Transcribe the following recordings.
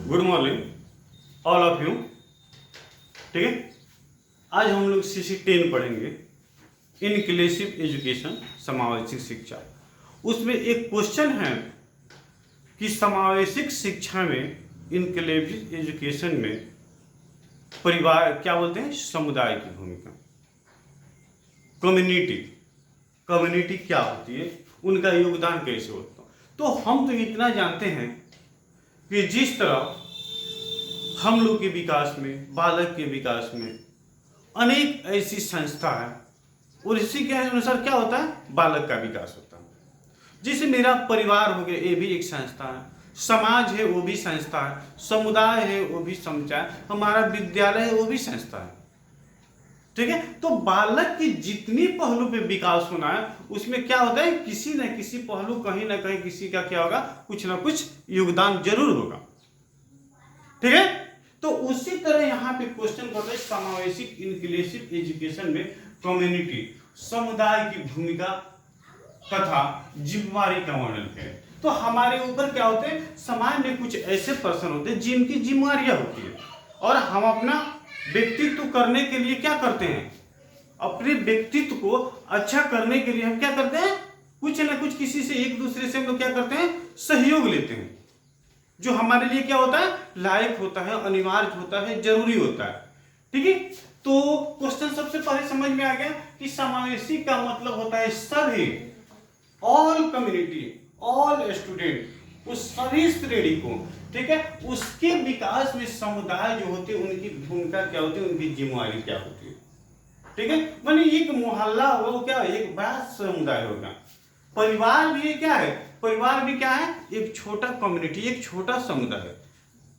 Good morning all of you. ठीक है, आज हम लोग CC10 पढ़ेंगे, इनक्लूसिव एजुकेशन, समावेशिक शिक्षा। उसमें एक क्वेश्चन है कि समावेशिक शिक्षा में, इनक्लूसिव एजुकेशन में परिवार क्या बोलते हैं, समुदाय की भूमिका, कम्युनिटी क्या होती है, उनका योगदान कैसे होता है। तो हम तो इतना जानते हैं कि जिस तरह हम लोग के विकास में, बालक के विकास में अनेक ऐसी संस्था है और इसी के अनुसार क्या होता है, बालक का विकास होता है। जैसे मेरा परिवार हो गया, ये भी एक संस्था है, समाज है वो भी संस्था है, समुदाय है वो भी समुदाय, हमारा विद्यालय है वो भी संस्था है। ठीक है, तो बालक की जितनी पहलू पे विकास होना है उसमें क्या होता है, किसी न किसी पहलू, कहीं ना कहीं किसी का क्या होगा, कुछ ना कुछ योगदान जरूर होगा। ठीक है, तो उसी तरह यहाँ पे क्वेश्चन करते हैं समावेशिक इनक्लूसिव एजुकेशन में कम्युनिटी, समुदाय की भूमिका तथा जिम्मेवारी का वर्णन करें। तो हमारे ऊपर क्या होते हैं, समाज में कुछ ऐसे पर्सन होते हैं जिनकी जिम्मेवारियां होती है और हम अपना व्यक्तित्व करने के लिए क्या करते हैं, अपने व्यक्तित्व को अच्छा करने के लिए हम क्या करते हैं, कुछ ना कुछ किसी से, एक दूसरे से हम लोग क्या करते हैं, सहयोग लेते हैं, जो हमारे लिए क्या होता है, लायक होता है, अनिवार्य होता है, जरूरी होता है। ठीक है, तो क्वेश्चन सबसे पहले समझ में आ गया कि समावेशी का मतलब होता है सभी, ऑल कम्युनिटी, ऑल स्टूडेंट, उस सभी श्रेणी को। ठीक है, उसके विकास में समुदाय जो होते हैं उनकी भूमिका क्या होती है, उनकी जिम्मेवारी क्या होती है। ठीक है, माने एक मोहल्ला होगा वो क्या है, एक बड़ा समुदाय होगा। परिवार भी क्या है, परिवार भी क्या है, एक छोटा कम्युनिटी, एक छोटा समुदाय है।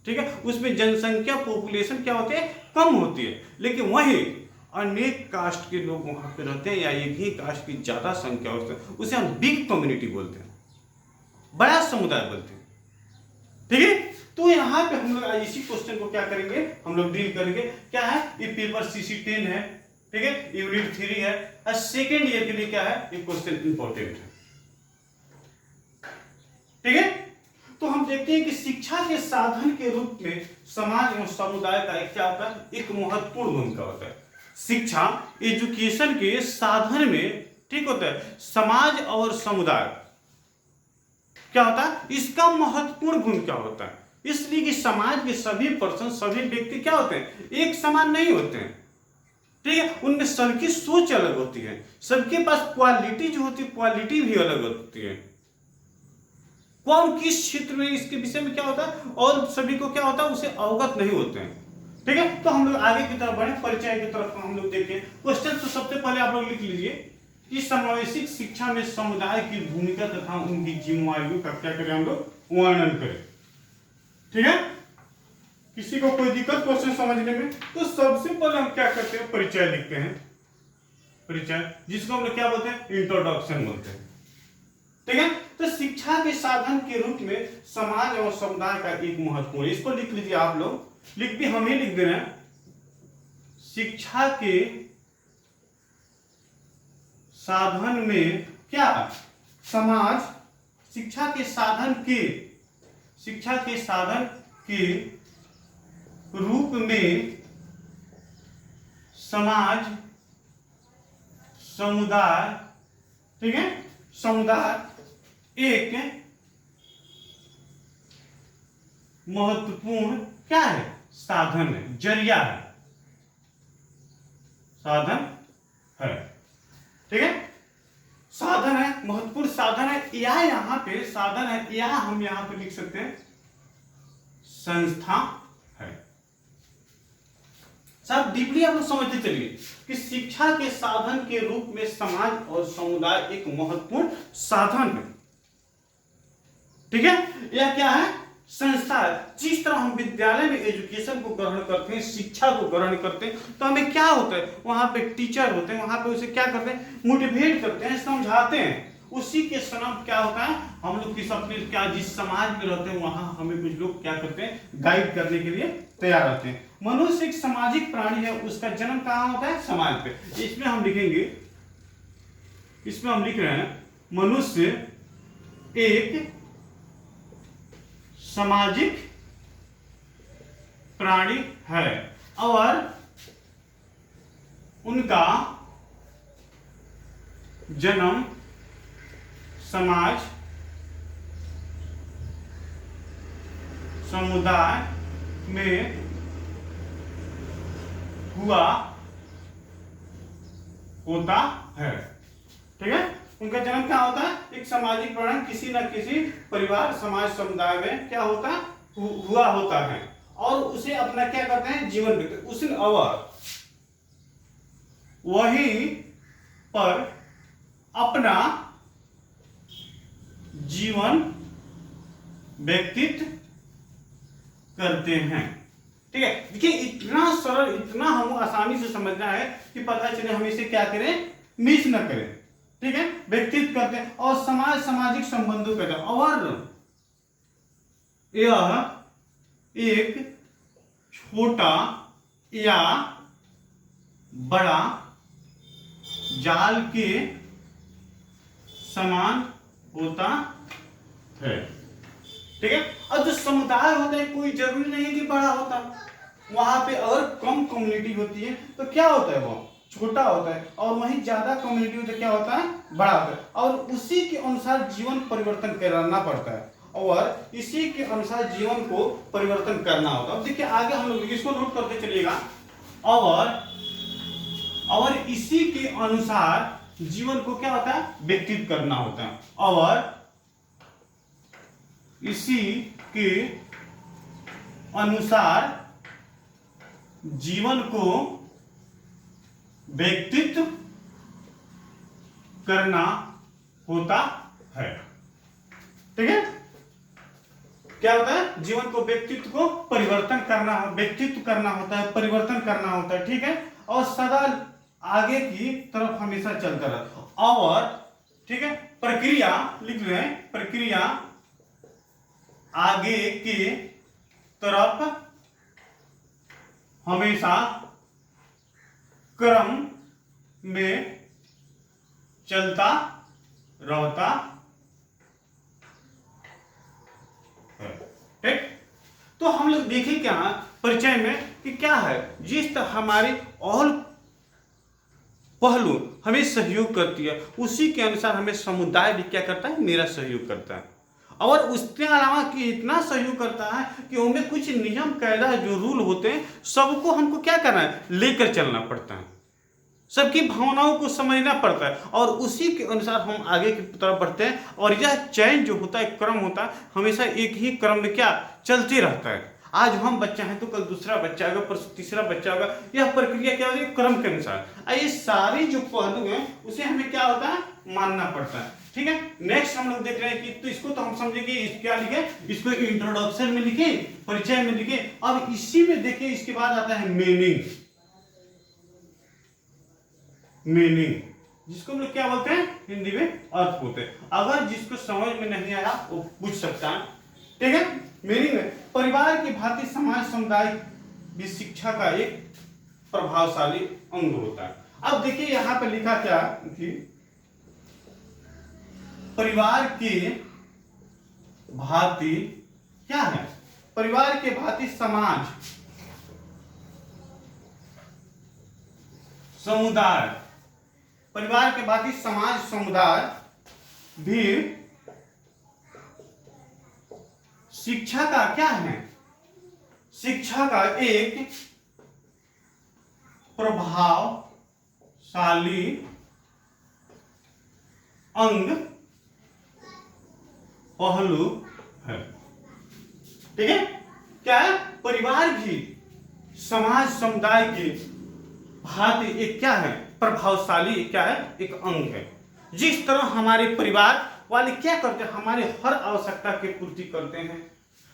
ठीक है, उसमें जनसंख्या, पॉपुलेशन क्या होती है, कम होती है, लेकिन वही अनेक कास्ट के लोग वहां पे रहते हैं या एक ही कास्ट की ज्यादा संख्या होती है, उसे हम बिग कम्युनिटी बोलते हैं, बड़ा समुदाय बोलते हैं। ठीक है, तो यहाँ पे हम लोग इसी क्वेश्चन को क्या करेंगे, हम लोग डील करेंगे। क्या है, ये पेपर CC10 है। ठीक है, यूनिट 3 है और सेकेंड ईयर के लिए क्या है, ये क्वेश्चन इंपॉर्टेंट है। ठीक है, तो हम देखते हैं कि शिक्षा के साधन के रूप में समाज एवं समुदाय का एक क्या होता है, एक महत्वपूर्ण भूमिका होता है। शिक्षा एजुकेशन के साधन में ठीक होता है, समाज और समुदाय क्या होता है, इसका महत्वपूर्ण भूमिका होता है। इसलिए कि समाज के सभी पर्सन, सभी व्यक्ति क्या होते हैं, एक समान नहीं होते हैं। ठीक है, उनमें सबकी सोच अलग होती है, सबके पास क्वालिटी जो होती है, क्वालिटी भी अलग होती है। कौन किस क्षेत्र में, इसके विषय में क्या होता है, और सभी को क्या होता है, उसे अवगत नहीं होते हैं। ठीक है, तो हम लोग आगे की तरफ बढ़े, परिचय की तरफ हम लोग देखें। क्वेश्चन तो सबसे पहले आप लोग लिख लीजिए कि समावेशिक शिक्षा में समुदाय की भूमिका तथा उनकी जिम्मेवारियों का क्या करें, हम लोग वर्णन करें। ठीक है, किसी को कोई दिक्कत क्वेश्चन समझने में, तो सबसे पहले हम क्या करते हैं, परिचय लिखते हैं। परिचय, जिसको हम लोग क्या बोलते हैं, इंट्रोडक्शन बोलते हैं। ठीक है, तो शिक्षा के साधन के रूप में समाज और समुदाय का एक महत्वपूर्ण, इसको लिख लीजिए आप लोग, लिख भी हम ही लिख दे रहे हैं। शिक्षा के साधन में क्या, समाज, शिक्षा के साधन के रूप में समाज, समुदाय, ठीक है, समुदाय एक महत्वपूर्ण क्या है, साधन है, जरिया है, साधन है। ठीक है, साधन है, महत्वपूर्ण साधन है, या यहाँ पे साधन है, या हम यहाँ पे लिख सकते हैं संस्था है। सब डीपली आप लोग समझते चलिए कि शिक्षा के साधन के रूप में समाज और समुदाय एक महत्वपूर्ण साधन है। ठीक है, यह क्या है, संस्था है। जिस तरह हम विद्यालय में एजुकेशन को ग्रहण करते हैं, शिक्षा को ग्रहण करते हैं, तो हमें क्या होता है, वहां पे टीचर होते हैं, वहां पे उसे क्या करते हैं, मोटिवेट करते हैं, समझाते हैं। उसी के समान क्या होता है, हम लोग किस अपने क्या, जिस समाज में रहते हैं वहां हमें कुछ लोग क्या करते हैं, गाइड करने के लिए तैयार रहते हैं। मनुष्य एक सामाजिक प्राणी है, उसका जन्म कहाँ होता है, समाज पे। इसमें हम लिखेंगे, इसमें हम लिख रहे हैं, मनुष्य एक सामाजिक प्राणी है और उनका जन्म समाज समुदाय में हुआ होता है। ठीक है, उनका जन्म क्या होता है, एक सामाजिक प्राणी किसी न किसी परिवार समाज समुदाय में क्या होता हुआ होता है और उसे अपना क्या करते हैं, जीवन व्यतीत उस और वहीं पर अपना जीवन व्यतीत करते हैं। ठीक है, देखिए इतना सरल, इतना हम आसानी से समझना है कि पता चले हम इसे क्या करें, मिस न करें। ठीक है, व्यतीत करते हैं और सामाजिक संबंधों के और यह एक छोटा या बड़ा जाल के समान होता है। ठीक है, और जो समुदाय होता है कोई जरूरी नहीं है कि बड़ा होता है, वहां पे अगर कम कम्युनिटी होती है तो क्या होता है, वो छोटा होता है और वहीं ज्यादा कम्युनिटी होता है क्या होता है, बड़ा होता है और उसी के अनुसार जीवन परिवर्तन करना पड़ता है और इसी के अनुसार जीवन को परिवर्तन करना होता है। अब देखिए आगे हम लोग इसको नोट करते चलिएगा और इसी के अनुसार जीवन को क्या होता है, व्यतीत करना होता है और इसी के अनुसार जीवन को व्यतीत करना होता है। ठीक है, क्या होता है, जीवन को व्यक्तित्व को परिवर्तन करना, व्यक्तित्व करना होता है, परिवर्तन करना होता है। ठीक है, और सदा आगे की तरफ हमेशा चलता रहता और ठीक है, प्रक्रिया लिख रहे हैं, प्रक्रिया आगे की तरफ हमेशा क्रम में चलता रहता है। ठीक, तो हम लोग देखें क्या परिचय में कि क्या है, जिस तरह हमारे और पहलू हमें सहयोग करती है उसी के अनुसार हमें समुदाय भी क्या करता है, मेरा सहयोग करता है और उसके अलावा कि इतना सहयोग करता है कि उनमें कुछ नियम कायदा जो रूल होते हैं सबको हमको क्या करना है, लेकर चलना पड़ता है, सबकी भावनाओं को समझना पड़ता है और उसी के अनुसार हम आगे की तरफ बढ़ते हैं और यह चयन जो होता है, क्रम होता है, हमेशा एक ही क्रम में क्या चलते रहता है। आज हम बच्चा हैं तो कल दूसरा बच्चा होगा, परसों तीसरा बच्चा होगा, यह प्रक्रिया क्या होती है, क्रम के अनुसार। ये सारी जो पहलू हैं उसे हमें क्या होता है, मानना पड़ता है। ठीक है, नेक्स्ट हम लोग देख रहे हैं कि तो इसको तो हम समझेंगे, क्या लिखे, इसको इंट्रोडक्शन में लिखे, परिचय में लिखे। अब इसी में देखिए इसके बाद आता है मीनिंग, जिसको हम लोग क्या बोलते हैं, हिंदी में अर्थ बोलते हैं। अगर जिसको समझ में नहीं आया वो पूछ सकता है। ठीक है, मीनिंग में परिवार की भांति समाज समुदाय भी शिक्षा का एक प्रभावशाली अंग होता है। अब देखिए यहां पे लिखा क्या कि परिवार की भांति क्या है, परिवार के भांति समाज समुदाय, परिवार के भांति समाज समुदाय भी शिक्षा का क्या है, शिक्षा का एक प्रभावशाली अंग पहलू है। ठीक है, क्या है, परिवार भी समाज समुदाय की भांति एक क्या है, प्रभावशाली क्या है, एक अंग है। जिस तरह हमारे परिवार वाले क्या करते हैं, हमारे हर आवश्यकता की पूर्ति करते हैं,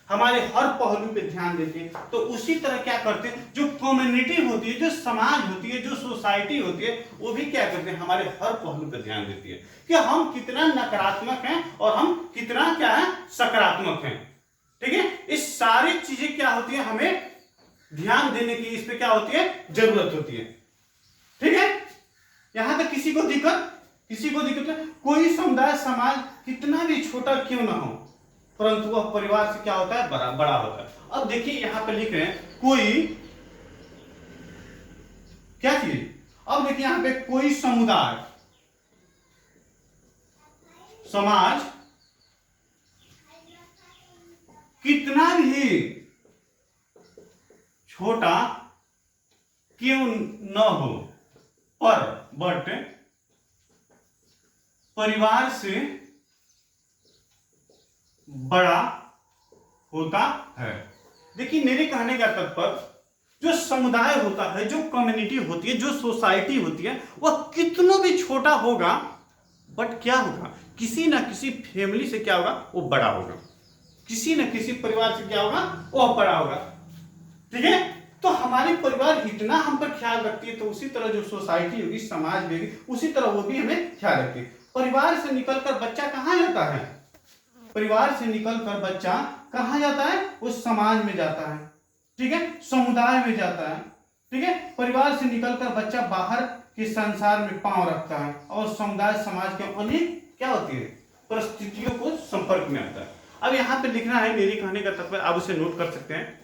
हमारे हर पहलू पे ध्यान देते हैं, तो उसी तरह क्या करते हैं जो कम्युनिटी होती है, जो समाज होती है, जो सोसाइटी होती है, वो भी क्या करते हैं, हमारे हर पहलू पे ध्यान देती है कि हम कितना नकारात्मक हैं और हम कितना क्या है, सकारात्मक हैं। ठीक है, इस सारी चीजें क्या होती है, हमें ध्यान देने की इस पे क्या होती है, जरूरत होती है। ठीक है, यहां तक किसी को दिक्कत है, कोई समुदाय समाज कितना भी छोटा क्यों ना हो, परंतु वह परिवार से क्या होता है, बड़ा बड़ा होता है। अब देखिए यहाँ पे लिख रहे हैं कोई क्या चीज, अब देखिए यहाँ पे कोई समुदाय, समाज कितना भी छोटा क्यों न हो, पर बट परिवार से बड़ा होता है। देखिए मेरे कहने का तात्पर्य, जो समुदाय होता है, जो कम्युनिटी होती है, जो सोसाइटी होती है, वह कितना भी छोटा होगा बट क्या होगा, किसी ना किसी फैमिली से क्या होगा, वो बड़ा होगा, किसी न किसी परिवार से क्या होगा, वो बड़ा होगा। ठीक है, तो हमारी परिवार इतना हम पर ख्याल रखती है, तो उसी तरह जो सोसाइटी होगी, समाज होगी, उसी तरह वो भी हमें ख्याल रखती है। परिवार से निकलकर बच्चा कहाँ जाता है, परिवार से निकलकर बच्चा कहाँ जाता है, वो समाज में जाता है। ठीक है, समुदाय में जाता है। ठीक है, परिवार से निकलकर बच्चा बाहर के संसार में पांव रखता है और समुदाय समाज के अनेक क्या होती है, परिस्थितियों को संपर्क में आता है। अब यहाँ पे लिखना है, मेरे कहने का तात्पर्य आप उसे नोट कर सकते हैं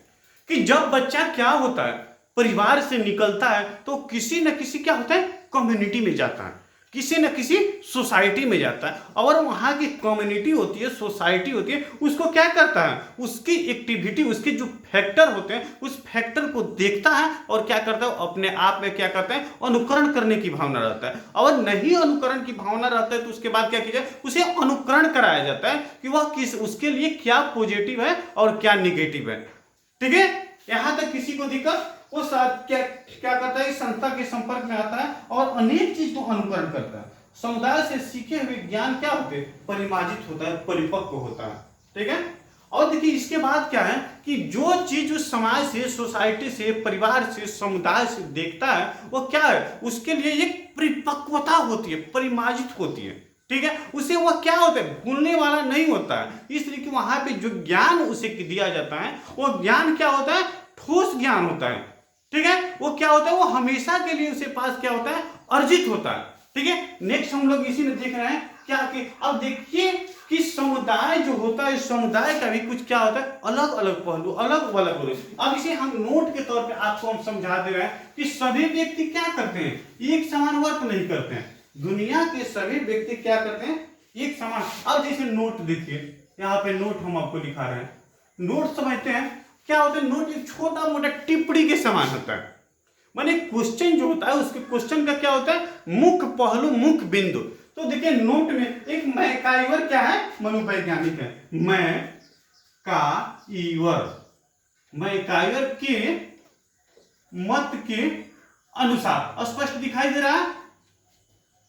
कि जब बच्चा क्या होता है, परिवार से निकलता है, तो किसी न किसी क्या होता है, कम्युनिटी में जाता है, किसी न किसी सोसाइटी में जाता है, और वहां की कम्युनिटी होती है, सोसाइटी होती है, उसको क्या करता है, उसकी एक्टिविटी, उसके जो फैक्टर होते हैं, उस फैक्टर को देखता है और क्या करता है, अपने आप में क्या करता है, अनुकरण करने की भावना रहता है। और नहीं अनुकरण की भावना रहता है तो उसके बाद क्या किया जाए, उसे अनुकरण कराया जाता है कि वह किस, उसके लिए क्या पॉजिटिव है और क्या निगेटिव है। ठीक है, यहां तक किसी को दिक्कत, वो क्या क्या करता है, संस्था के संपर्क में आता है और अनेक चीज को अनुकरण करता है। समुदाय से सीखे हुए ज्ञान क्या होते हैं, परिमार्जित होता है, परिपक्व होता है। ठीक है, और देखिए इसके बाद क्या है कि जो चीज उस समाज से, सोसाइटी से, परिवार से, समुदाय से देखता है, वो क्या है, उसके लिए एक परिपक्वता होती है, परिमार्जित होती है। ठीक है, उसे वह क्या होता है, भूलने वाला नहीं होता है, इसलिए कि वहां पे जो ज्ञान उसे दिया जाता है, वो ज्ञान क्या होता है, ठोस ज्ञान होता है। ठीक है, वो क्या होता है, वो हमेशा के लिए उसके पास क्या होता है, अर्जित होता है। ठीक है, नेक्स्ट हम लोग इसी में देख रहे हैं क्या कि अब देखिए कि समुदाय जो होता है, समुदाय का भी कुछ क्या होता है, अलग अलग पहलू, अलग अलग पहलू। अब इसे हम नोट के तौर पे आपको हम समझा दे रहे हैं कि सभी व्यक्ति क्या करते हैं, एक समान वर्क नहीं करते हैं। दुनिया के सभी व्यक्ति क्या करते हैं, एक समान। अब जैसे नोट देखिए, यहाँ पे नोट हम आपको दिखा रहे हैं, नोट समझते हैं क्या होता है, नोट एक छोटा मोटा टिप्पणी के समान होता है। माने क्वेश्चन जो होता है, उसके क्वेश्चन का क्या होता है, मुख्य पहलू, मुख्य बिंदु। तो देखिए नोट में एक मैकाइवर क्या है, मनोवैज्ञानिक है, मैकाइवर के मत के अनुसार, स्पष्ट दिखाई दे रहा है।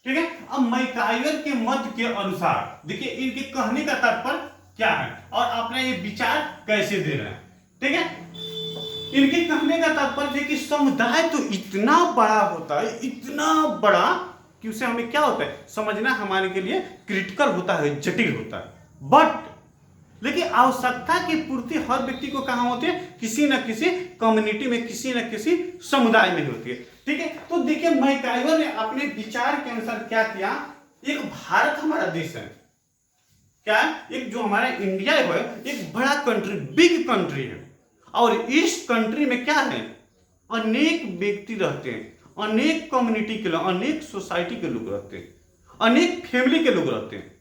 ठीक है, अब मैकाइवर के मत के अनुसार देखिए इनके कहने का तात्पर्य क्या है और अपना ये विचार कैसे दे रहे हैं। ठीक है, इनके कहने का तात्पर्य है कि समुदाय तो इतना बड़ा होता है, इतना बड़ा कि उसे हमें क्या होता है, समझना हमारे के लिए क्रिटिकल होता है, जटिल होता है। बट लेकिन आवश्यकता की पूर्ति हर व्यक्ति को कहां होती है, किसी न किसी कम्युनिटी में, किसी न किसी समुदाय में होती है। ठीक है, तो देखिए मैकाइवर ने अपने विचार के अनुसार क्या किया, एक भारत हमारा देश है, क्या है, एक जो हमारा इंडिया है एक बड़ा कंट्री, बिग कंट्री है, और इस कंट्री में क्या है, अनेक व्यक्ति रहते हैं, अनेक कम्युनिटी के लोग, अनेक सोसाइटी के लोग रहते हैं, अनेक फैमिली के लोग रहते हैं।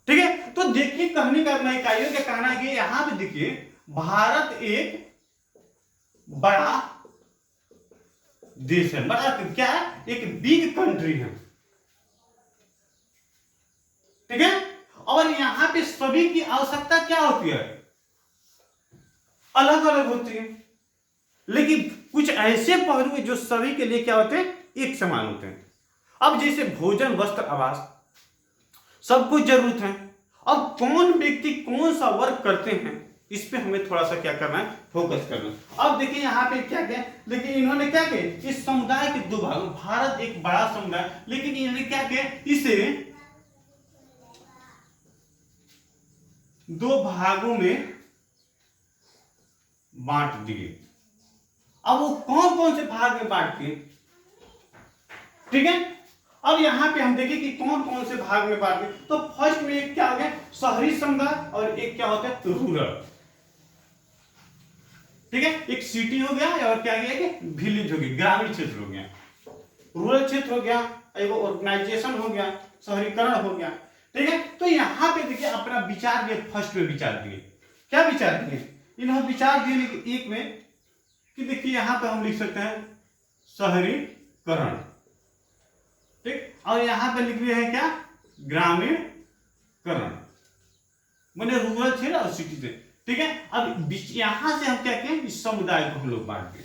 ठीक है, तो देखिए कहने का मैकाइवर का कहना है कि यहां पे देखिए भारत एक बड़ा देश है, बड़ा क्या है, एक बिग कंट्री है। ठीक है, और यहां पे सभी की आवश्यकता क्या होती है, अलग अलग होती है, लेकिन कुछ ऐसे पहलू हैं जो सभी के लिए क्या होते हैं, एक समान होते हैं। अब जैसे भोजन, वस्त्र, आवास, सबको जरूरत है। अब कौन व्यक्ति कौन सा वर्क करते हैं, इस पे हमें थोड़ा सा क्या करना है, फोकस करना है। अब देखिए यहाँ पे क्या किया, लेकिन इन्होंने क्या किया, इस समुदाय के दो भागों, भारत एक बड़ा समुदाय, लेकिन इन्होंने क्या किया, इसे दो भागों में बांट दिए। अब वो कौन कौन से भाग में बांट दिए, ठीक है, अब यहाँ पे हम देखें कि कौन कौन से भाग में बांटे। तो फर्स्ट में एक क्या हो गया, शहरी समुदाय, और एक क्या होता है, रूरल। ठीक है, एक सिटी हो गया और क्या गया कि विलेज हो गया, ग्रामीण क्षेत्र हो गया, रूरल क्षेत्र हो गया, एक ऑर्गेनाइजेशन हो गया, शहरीकरण हो गया। ठीक है, तो यहाँ पे देखिए अपना विचार दिए, फर्स्ट में विचार दिए, क्या विचार दिए, इन्होंने विचार दिए एक में कि देखिए यहाँ पे हम लिख सकते हैं शहरीकरण, ठीक, और यहाँ पे लिख रहे हैं क्या, ग्रामीणकरण, मैंने रूरल क्षेत्र और सिटी से। ठीक है, अब यहां से हम क्या किए, इस समुदाय को हम लोग बांट दिए।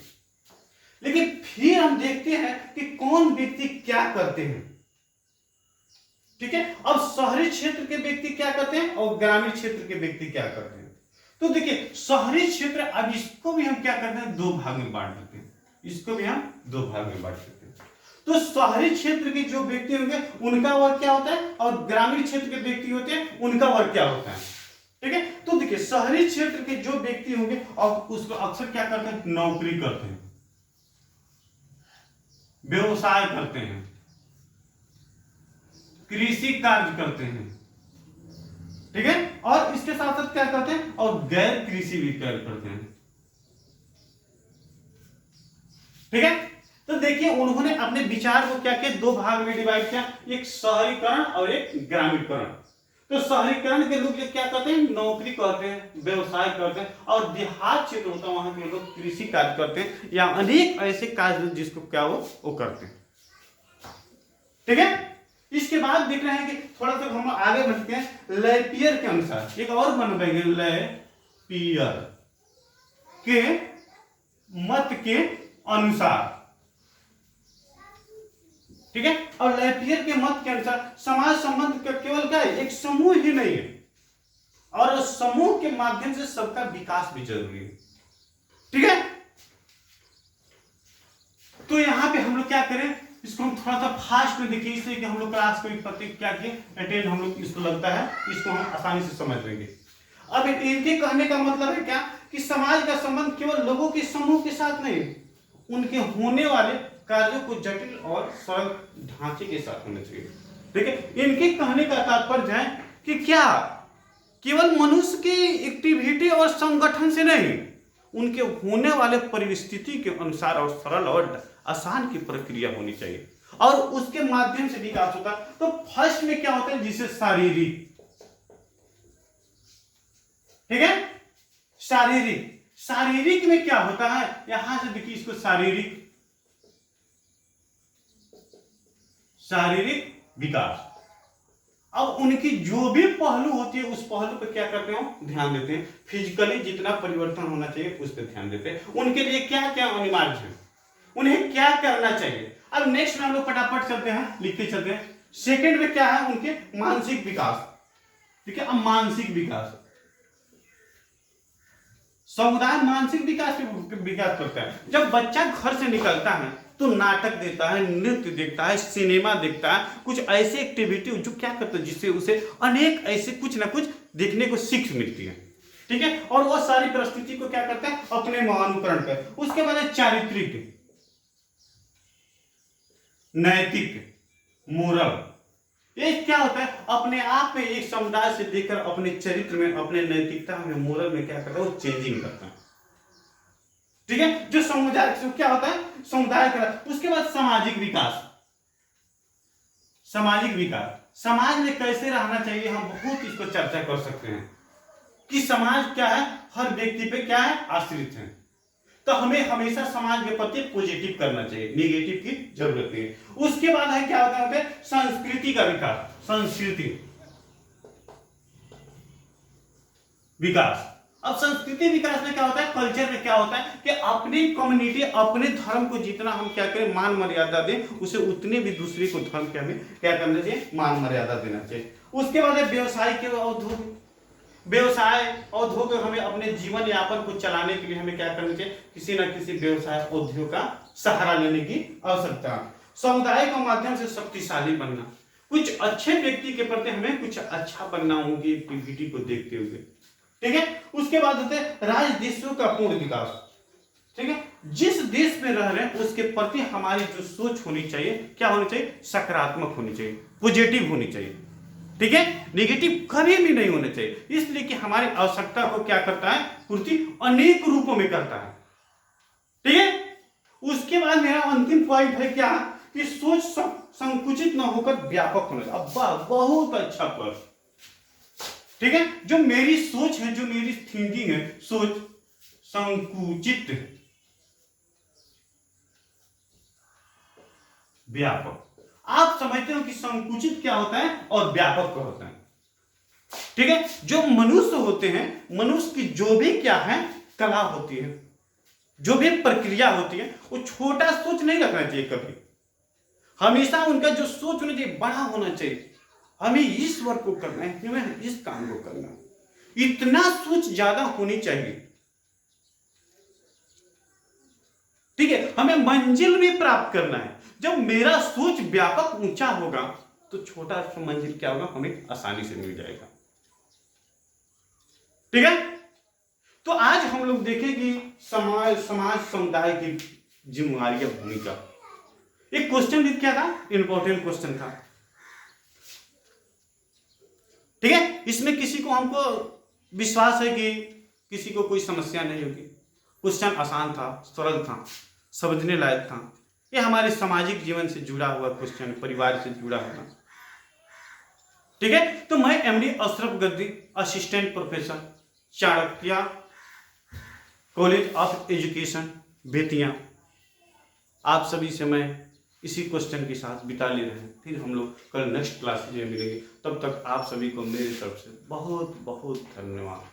लेकिन फिर हम देखते हैं कि कौन व्यक्ति क्या करते हैं। ठीक है, अब शहरी क्षेत्र के व्यक्ति क्या करते हैं और ग्रामीण क्षेत्र के व्यक्ति क्या करते हैं। तो देखिए शहरी क्षेत्र, अब इसको भी हम क्या करते हैं, दो भाग में बांट देते हैं, इसको भी हम दो भाग में बांट देते हैं। तो शहरी क्षेत्र के जो व्यक्ति होंगे उनका वर्ग क्या होता है, और ग्रामीण क्षेत्र के व्यक्ति होते हैं उनका वर्ग क्या होता है। ठीक है, तो देखिए शहरी क्षेत्र के जो व्यक्ति होंगे और उसको अक्सर क्या करते हैं, नौकरी करते हैं, व्यवसाय करते हैं, कृषि कार्य करते हैं। ठीक है, और इसके साथ साथ क्या करते हैं, और गैर कृषि भी कार्य करते हैं। ठीक है, तो देखिए उन्होंने अपने विचार को क्या किया, दो भाग में डिवाइड किया, एक शहरीकरण और एक ग्रामीणकरण। तो शहरीकरण के लोग क्या करते हैं, नौकरी करते हैं, व्यवसाय करते हैं, और देहात क्षेत्र होता है वहां के लोग कृषि कार्य करते हैं, या अनेक ऐसे कार्य जिसको क्या वो करते हैं। ठीक है, इसके बाद देख रहे हैं कि थोड़ा सा हम आगे बढ़ते हैं, लैपियर के अनुसार एक और बनवाएंगे, लैपियर के मत के अनुसार। ठीक है, और लैपियर के मत के अनुसार समाज संबंध का केवल क्या है, एक समूह ही नहीं है, और समूह के माध्यम से सबका विकास भी जरूरी है। ठीक है, तो यहां पे हम लोग क्या करें, इसको हम थोड़ा सा फास्ट में देखिए, इसलिए कि हम लोग क्लास को क्या किए अटेंड, हम लोग इसको लगता है इसको हम आसानी से समझ लेंगे। अब इनके कहने का मतलब है क्या, कि समाज का संबंध केवल लोगों के समूह के साथ नहीं, उनके होने वाले कार्यों को जटिल और सरल ढांचे के साथ होना चाहिए। ठीक है, इनके कहने का तात्पर्य है कि क्या केवल मनुष्य की एक्टिविटी और संगठन से नहीं, उनके होने वाले परिस्थिति के अनुसार और सरल और आसान की प्रक्रिया होनी चाहिए, और उसके माध्यम से विकास होता है। तो फर्स्ट में क्या होता है, जिसे शारीरिक, ठीक है, शारीरिक में क्या होता है, यहां से देखिए इसको शारीरिक विकास। अब उनकी जो भी पहलू होती है उस पहलू पर क्या करते हो, ध्यान देते हैं, फिजिकली जितना परिवर्तन होना चाहिए उस पर ध्यान देते हैं, उनके लिए क्या क्या अनिवार्य है, उन्हें क्या करना चाहिए। अब नेक्स्ट में हम लोग फटाफट चलते हैं, लिखते चलते हैं। सेकंड में क्या है, उनके मानसिक विकास। ठीक है, अब मानसिक विकास, समुदाय मानसिक विकास करता है। जब बच्चा घर से निकलता है तो नाटक देखता है, नृत्य देखता है, सिनेमा देखता है, कुछ ऐसी एक्टिविटी जो क्या करते हैं जिससे उसे अनेक ऐसे कुछ ना कुछ देखने को सीख मिलती है। ठीक है, और वो सारी परिस्थिति को क्या करता है, अपने अनुकरण कर। उसके बाद चारित्रिक, नैतिक, मोरल, ये क्या होता है, अपने आप में एक समुदाय से लेकर अपने चरित्र में, अपने नैतिकता में, मोरल में क्या करता है, वो चेंजिंग करता है। ठीक है, जो समुदाय क्या होता है, समुदाय का। उसके बाद सामाजिक विकास, समाज में कैसे रहना चाहिए, हम बहुत इसको चर्चा कर सकते हैं कि समाज क्या है, हर व्यक्ति पे क्या है, आश्रित है। तो हमें हमेशा समाज के प्रति पॉजिटिव करना चाहिए, नेगेटिव की जरूरत नहीं है। उसके बाद है क्या होता है, संस्कृति का विकास, संस्कृति विकास। अब संस्कृति विकास में क्या होता है, कल्चर में क्या होता है कि अपनी कम्युनिटी, अपने धर्म को जितना हम क्या करें, मान मर्यादा दें, उसे उतने भी दूसरे को धर्म के हमें क्या करना चाहिए, मान मर्यादा देना चाहिए। उसके बाद है व्यवसाय के उद्योग हमें अपने जीवन यापन को चलाने के लिए हमें क्या करना चाहिए, किसी न किसी व्यवसाय उद्योग का सहारा लेने की आवश्यकता है। समुदाय के माध्यम से शक्तिशाली बनना, कुछ अच्छे व्यक्ति के प्रति हमें कुछ अच्छा बनना होगी एक्टिविटी को देखते हुए। ठीक है, उसके बाद होते हैं राजस्व का पूर्ण विकास। ठीक है, जिस देश में रह रहे हैं उसके प्रति हमारी जो सोच होनी चाहिए, क्या होनी चाहिए, सकारात्मक होनी चाहिए, पॉजिटिव होनी चाहिए। ठीक है, नेगेटिव कभी भी नहीं होना चाहिए, इसलिए कि हमारी आवश्यकता को क्या करता है, पूर्ति अनेक रूपों में करता है। ठीक है, उसके बाद मेरा अंतिम पॉइंट है क्या, कि सोच संकुचित न होकर व्यापक होना चाहिए। अब्बा बहुत अच्छा प्रश्न। ठीक है, जो मेरी सोच है, जो मेरी थिंकिंग है, सोच संकुचित व्यापक। आप समझते हो कि संकुचित क्या होता है और व्यापक क्या होता है। ठीक है, जो मनुष्य होते हैं, मनुष्य की जो भी क्या है कला होती है, जो भी प्रक्रिया होती है, वो छोटा सोच नहीं रखना चाहिए कभी। हमेशा उनका जो सोच होना चाहिए बड़ा होना चाहिए। हमें इस वर्क को करना है, हमें इस काम को करना है, इतना सोच ज्यादा होनी चाहिए। ठीक है, हमें मंजिल भी प्राप्त करना है। जब मेरा सोच व्यापक ऊंचा होगा तो छोटा सा मंजिल क्या होगा, हमें आसानी से मिल जाएगा। ठीक है, तो आज हम लोग देखें कि समाज समुदाय की जिम्मेदारी या भूमिका। एक क्वेश्चन भी क्या था, इंपॉर्टेंट क्वेश्चन था। ठीक है, इसमें किसी को हमको विश्वास है कि किसी को कोई समस्या नहीं होगी। क्वेश्चन आसान था, सरल था, समझने लायक था। ये हमारे सामाजिक जीवन से जुड़ा हुआ क्वेश्चन, परिवार से जुड़ा हुआ। ठीक है, तो मैं MD Ashraf Gaddi, assistant professor, Chanakya college of education Bettiah, आप सभी से मैं इसी क्वेश्चन के साथ बिता ले रहे हैं। फिर हम लोग कल नेक्स्ट क्लास में मिलेंगे। तब तक आप सभी को मेरी तरफ से बहुत बहुत धन्यवाद।